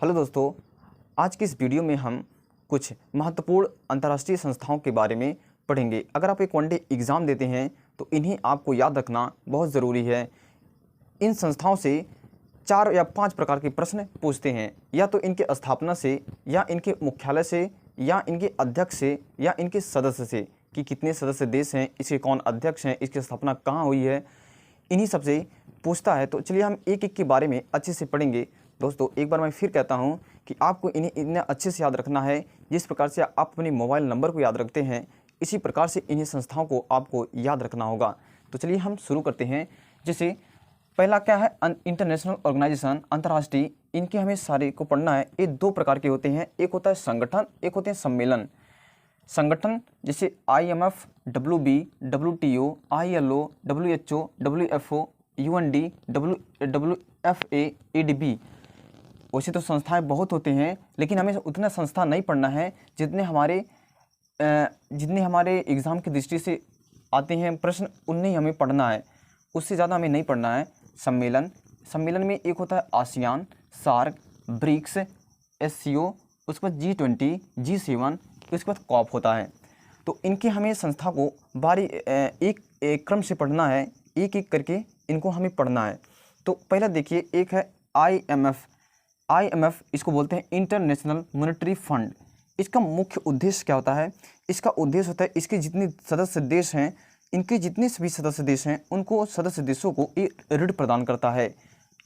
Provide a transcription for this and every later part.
Hello दोस्तों, आज की इस वीडियो में हम कुछ महत्वपूर्ण अंतर्राष्ट्रीय संस्थाओं के बारे में पढ़ेंगे। अगर आप एक वनडे एग्ज़ाम देते हैं तो इन्हें आपको याद रखना बहुत ज़रूरी है। इन संस्थाओं से 4 या 5 प्रकार के प्रश्न पूछते हैं, या तो इनके स्थापना से, या इनके मुख्यालय से, या इनके अध्यक्ष से, या इनके सदस्य से कि कितने सदस्य देश हैं, इसके कौन अध्यक्ष हैं, इसकी स्थापना कहाँ हुई है, इन्हीं सबसे पूछता है। तो चलिए हम एक एक के बारे में अच्छे से पढ़ेंगे। दोस्तों, एक बार मैं फिर कहता हूं कि आपको इन्हें इतना अच्छे से याद रखना है जिस प्रकार से आप अपने मोबाइल नंबर को याद रखते हैं, इसी प्रकार से इन्हीं संस्थाओं को आपको याद रखना होगा। तो चलिए हम शुरू करते हैं। जैसे पहला क्या है, इंटरनेशनल ऑर्गेनाइजेशन, अंतर्राष्ट्रीय। इनके हमें सारे को पढ़ना है। ये 2 प्रकार के होते हैं, एक होता है संगठन, एक होते हैं सम्मेलन। संगठन जैसे IMF, WB, WTO, ILO, WHO, WFO, UND, WFA, ADB। वैसे तो संस्थाएं बहुत होते हैं, लेकिन हमें उतना संस्था नहीं पढ़ना है जितने हमारे एग्ज़ाम की दृष्टि से आते हैं प्रश्न, उन्हें ही हमें पढ़ना है, उससे ज़्यादा हमें नहीं पढ़ना है। सम्मेलन में एक होता है आसियान, सार्क, ब्रिक्स, SCO, उसके बाद G20, G7, उसके बाद कॉप होता है। तो इनके हमें संस्था को एक क्रम से पढ़ना है, एक एक करके इनको हमें पढ़ना है। तो पहला देखिए, एक है IMF, इसको बोलते हैं इंटरनेशनल मॉनेटरी फंड। इसका मुख्य उद्देश्य क्या होता है? इसका उद्देश्य होता है इसके जितने सदस्य देश हैं, इनके जितने सभी सदस्य देश हैं, उनको सदस्य देशों को ये ऋण प्रदान करता है।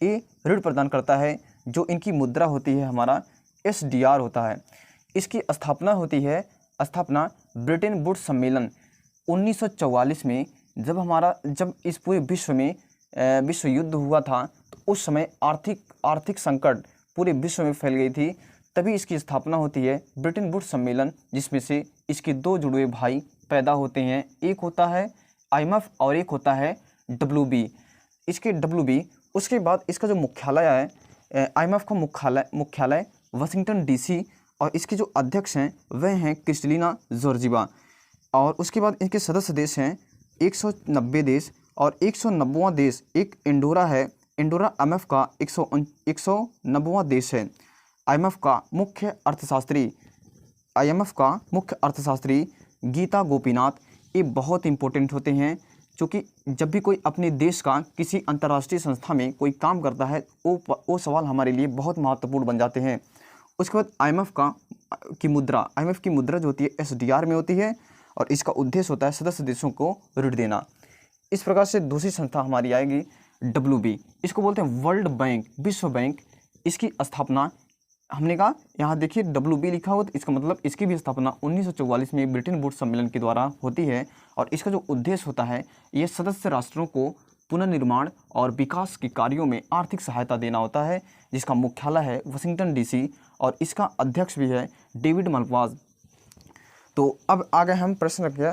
ये ऋण प्रदान करता है। जो इनकी मुद्रा होती है हमारा SDR होता है। इसकी स्थापना ब्रिटेन वुड्स सम्मेलन 1944 में, जब इस पूरे विश्व में विश्व युद्ध हुआ था, तो उस समय आर्थिक संकट पूरे विश्व में फैल गई थी। तभी इसकी स्थापना होती है ब्रिटेन वुड्स सम्मेलन, जिसमें से इसके 2 जुड़वे भाई पैदा होते हैं। एक होता है IMF और एक होता है WB। इसके WB, उसके बाद इसका जो मुख्यालय है, IMF का मुख्यालय वाशिंगटन DC, और इसके जो अध्यक्ष हैं वह हैं क्रिस्टलिना जॉर्जिवा। और उसके बाद इनके सदस्य देश हैं 190 देश, और 190वां देश एक इंडोरा है। इंडोरा IMF का 190वां देश है। IMF का मुख्य अर्थशास्त्री गीता गोपीनाथ। ये बहुत इंपॉर्टेंट होते हैं, क्योंकि जब भी कोई अपने देश का किसी अंतर्राष्ट्रीय संस्था में कोई काम करता है, वो सवाल हमारे लिए बहुत महत्वपूर्ण बन जाते हैं। उसके बाद IMF की मुद्रा जो होती है SDR में होती है, और इसका उद्देश्य होता है सदस्य देशों को ऋण देना। इस प्रकार से दूसरी संस्था हमारी आएगी WB। इसको बोलते हैं वर्ल्ड बैंक, विश्व बैंक। इसकी स्थापना हमने कहा, यहाँ देखिए WB लिखा हो, तो इसका मतलब इसकी भी स्थापना 1944 में ब्रिटेन वुड्स सम्मेलन के द्वारा होती है। और इसका जो उद्देश्य होता है, ये सदस्य राष्ट्रों को पुनर्निर्माण और विकास के कार्यों में आर्थिक सहायता देना होता है, जिसका मुख्यालय है वाशिंगटन DC, और इसका अध्यक्ष भी है डेविड मलपास। तो अब आगे हम प्रश्न रखिए,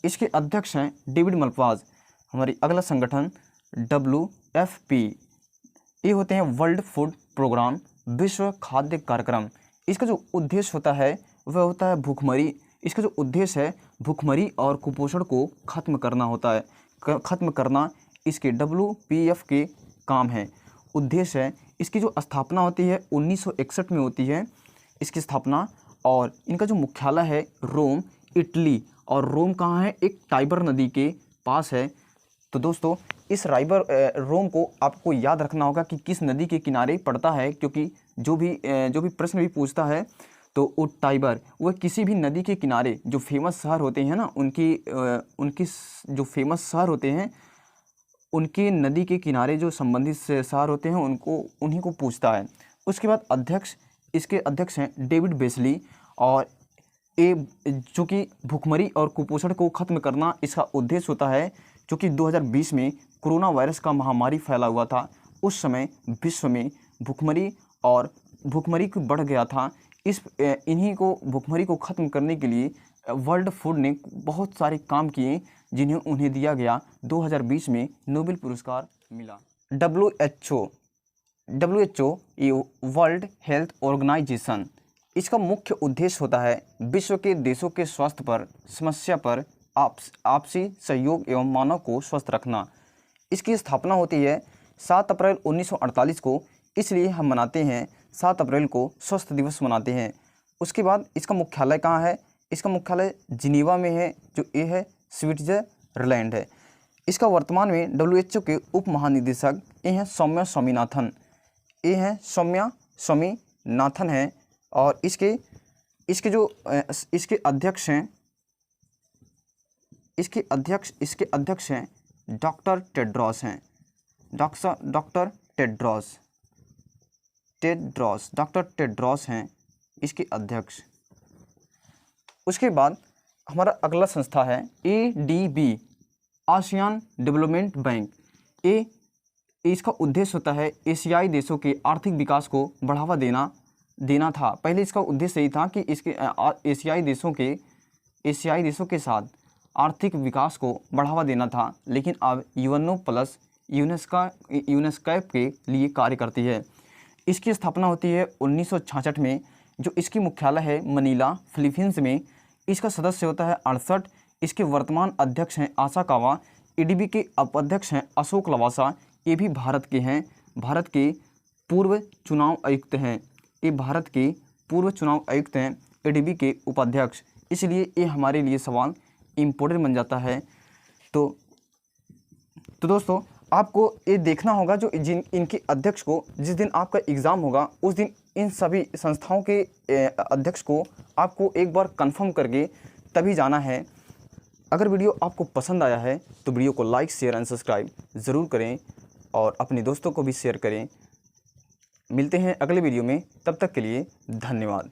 इसके अध्यक्ष हैं डेविड मलपास। हमारी अगला संगठन WFP। ये होते हैं वर्ल्ड फूड प्रोग्राम, विश्व खाद्य कार्यक्रम। इसका जो उद्देश्य होता है वह होता है भूखमरी। इसका जो उद्देश्य है भूखमरी और कुपोषण को खत्म करना होता है, खत्म करना इसके WPF के काम है, उद्देश्य है। इसकी जो स्थापना होती है 1961 में होती है इसकी स्थापना, और इनका जो मुख्यालय है रोम, इटली। और रोम कहाँ है? एक टाइबर नदी के पास है। तो दोस्तों, इस रोम को आपको याद रखना होगा कि किस नदी के किनारे पड़ता है, क्योंकि जो भी प्रश्न भी पूछता है तो वो टाइबर, वह किसी भी नदी के किनारे जो फेमस शहर होते हैं ना, उनकी जो फेमस शहर होते हैं, उनके नदी के किनारे जो संबंधित शहर होते हैं, उन्हीं को पूछता है। उसके बाद इसके अध्यक्ष हैं डेविड बेसली। और जो कि भूखमरी और कुपोषण को खत्म करना इसका उद्देश्य होता है, क्योंकि 2020 में कोरोना वायरस का महामारी फैला हुआ था। उस समय विश्व में भूखमरी को बढ़ गया था। भूखमरी को ख़त्म करने के लिए वर्ल्ड फूड ने बहुत सारे काम किए, जिन्हें उन्हें दिया गया 2020 में नोबेल पुरस्कार मिला। WHO ये वर्ल्ड हेल्थ ऑर्गेनाइजेशन। इसका मुख्य उद्देश्य होता है विश्व के देशों के स्वास्थ्य पर समस्या पर आपसी सहयोग एवं मानव को स्वस्थ रखना। इसकी स्थापना होती है 7 अप्रैल 1948 को। इसलिए हम मनाते हैं 7 अप्रैल को स्वास्थ्य दिवस मनाते हैं। उसके बाद इसका मुख्यालय कहाँ है? इसका मुख्यालय जिनीवा में है, जो ये है स्विट्जरलैंड है। इसका वर्तमान में WHO के उप महानिदेशक ये हैं सौम्या स्वामीनाथन। ये हैं सौम्या स्वामीनाथन हैं और इसके अध्यक्ष हैं डॉक्टर टेड्रोस हैं। डॉक्टर टेड्रोस हैं इसके अध्यक्ष। उसके बाद हमारा अगला संस्था है ADB, आसियान डेवलपमेंट बैंक। इसका उद्देश्य होता है एशियाई देशों के आर्थिक विकास को बढ़ावा देना था। पहले इसका उद्देश्य यही था कि इसके एशियाई देशों के साथ आर्थिक विकास को बढ़ावा देना था, लेकिन अब UNO प्लस यूनेस्कैप के लिए कार्य करती है। इसकी स्थापना होती है 1966 में, जो इसकी मुख्यालय है मनीला, फिलीपींस में। इसका सदस्य होता है 68। इसके वर्तमान अध्यक्ष हैं आसाकावा। ADB के उपाध्यक्ष हैं अशोक लवासा। ये भी भारत के हैं, भारत के पूर्व चुनाव आयुक्त हैं। ये भारत के पूर्व चुनाव आयुक्त हैं ADB के उपाध्यक्ष, इसलिए ये हमारे लिए सवाल इम्पोर्टेंट बन जाता है। तो दोस्तों आपको ये देखना होगा जो इनके अध्यक्ष को जिस दिन आपका एग्ज़ाम होगा उस दिन इन सभी संस्थाओं के अध्यक्ष को आपको एक बार कंफर्म करके तभी जाना है। अगर वीडियो आपको पसंद आया है तो वीडियो को लाइक, शेयर एंड सब्सक्राइब ज़रूर करें और अपने दोस्तों को भी शेयर करें। मिलते हैं अगले वीडियो में, तब तक के लिए धन्यवाद।